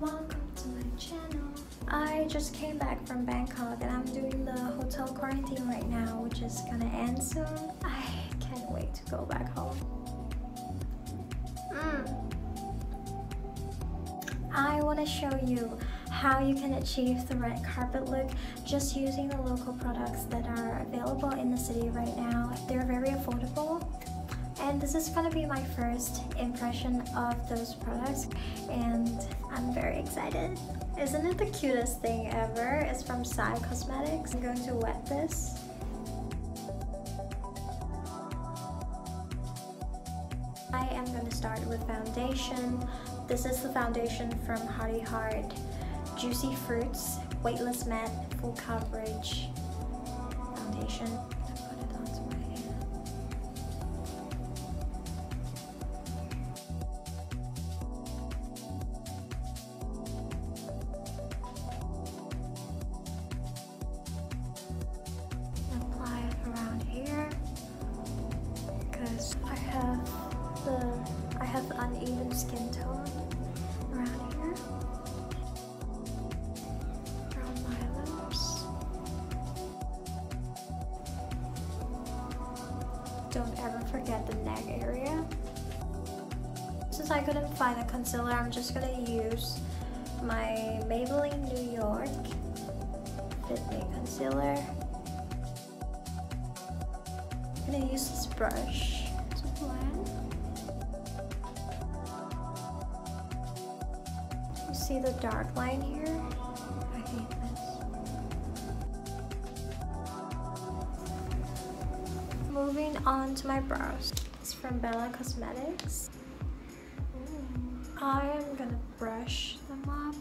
Welcome to my channel. I just came back from Bangkok and I'm doing the hotel quarantine right now, which is gonna end soon. I can't wait to go back home. I want to show you how you can achieve the red carpet look just using the local products that are available in the city right now. They're very affordable. And this is gonna be my first impression of those products and I'm very excited. Isn't it the cutest thing ever? It's from SAI Cosmetix. I'm going to wet this. I am going to start with foundation. This is the foundation from Hearty Juicy Fruits Weightless Matte Full Coverage Foundation. I have uneven skin tone around here, around my lips. Don't ever forget the neck area. Since I couldn't find a concealer, I'm just gonna use my Maybelline New York Fit Me Concealer. I'm gonna use this brush to blend. You see the dark line here? I hate this. Moving on to my brows. It's from Bella Cosmetics. I am gonna brush them up.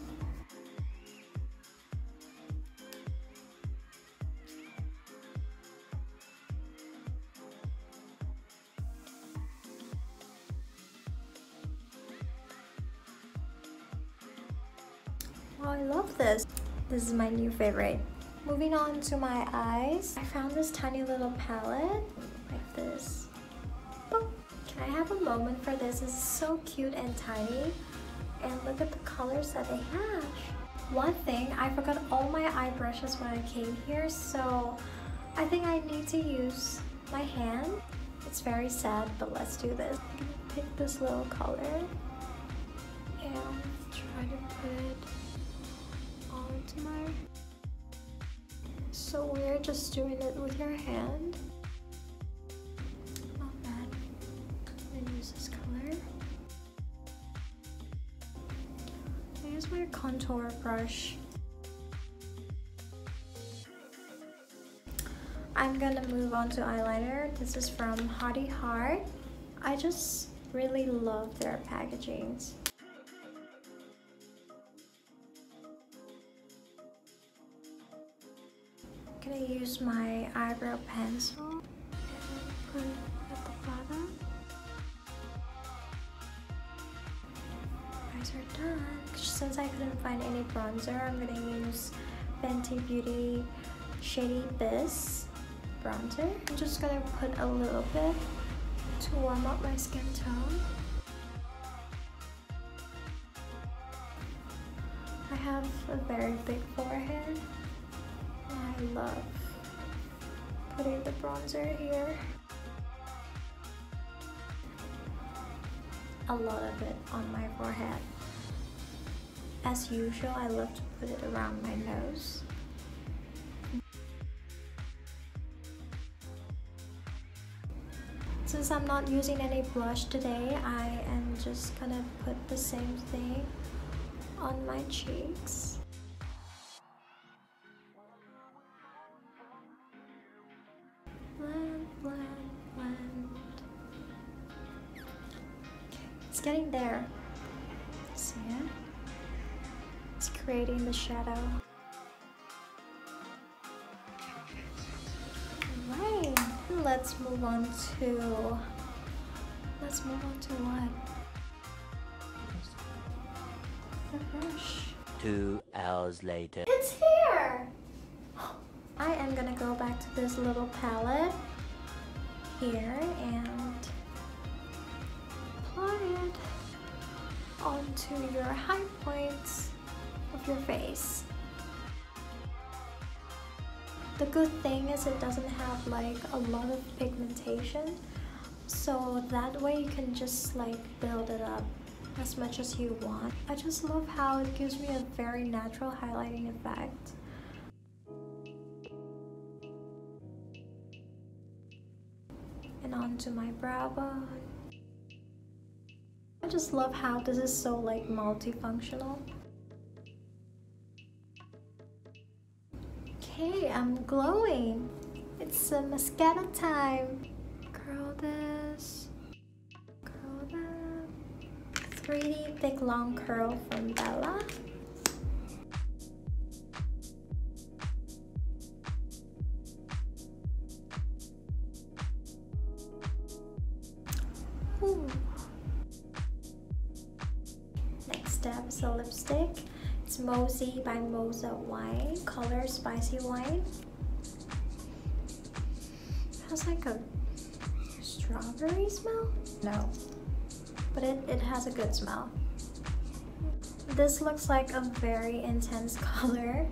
Oh, I love this. This is my new favorite. Moving on to my eyes. I found this tiny little palette like this. Boop. Can I have a moment for this? It's so cute and tiny. And look at the colors that they have. One thing, I forgot all my eye brushes when I came here, so I think I need to use my hand. It's very sad, but let's do this. I'm gonna pick this little color and try to put it onto my... It's so weird just doing it with your hand. Not bad. I'm gonna use this color. Here's my contour brush. I'm gonna move on to eyeliner. This is from Hearty. I just really love their packagings. I'm gonna use my eyebrow pencil and put it at the bottom. Eyes are done. Since I couldn't find any bronzer, I'm gonna use Fenty Beauty Shady Biz bronzer. I'm just gonna put a little bit to warm up my skin tone. I have a very big forehead. I love putting the bronzer here. A lot of it on my forehead. As usual, I love to put it around my nose. Since I'm not using any blush today, I am just gonna put the same thing on my cheeks. Blend, blend, blend. It's getting there. See it? It's creating the shadow. Alright, let's move on to what? The brush. 2 hours later. It's here! I am gonna go back to this little palette here and apply it onto your high points of your face. The good thing is it doesn't have like a lot of pigmentation, so that way you can just like build it up as much as you want. I just love how it gives me a very natural highlighting effect. And onto my brow bone. I just love how this is so like multifunctional. Okay, I'm glowing. It's a mascara time. Curl this. Curl that. 3D thick long curl from Bella. Ooh. Next step is a lipstick. It's Mosey by Moza Wine, color Spicy Wine. It has like a strawberry smell? No, but it has a good smell. This looks like a very intense color.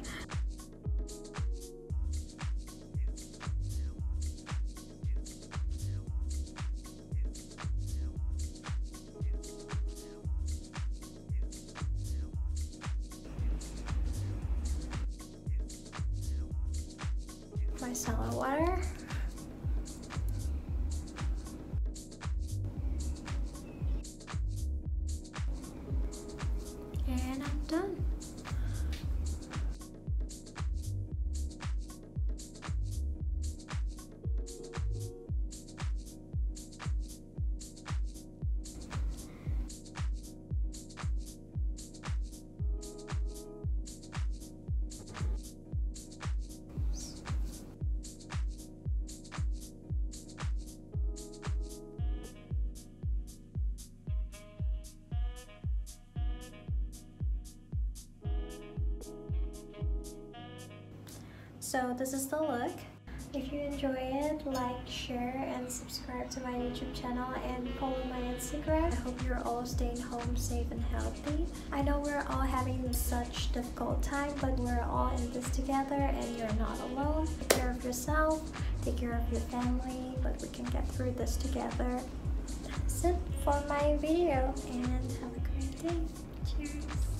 Micellar water. And I'm done. So this is the look. If you enjoy it, like, share, and subscribe to my YouTube channel and follow my Instagram. I hope you're all staying home safe and healthy. I know we're all having such difficult time, but we're all in this together and you're not alone. Take care of yourself, take care of your family, but we can get through this together. That's it for my video and have a great day. Cheers!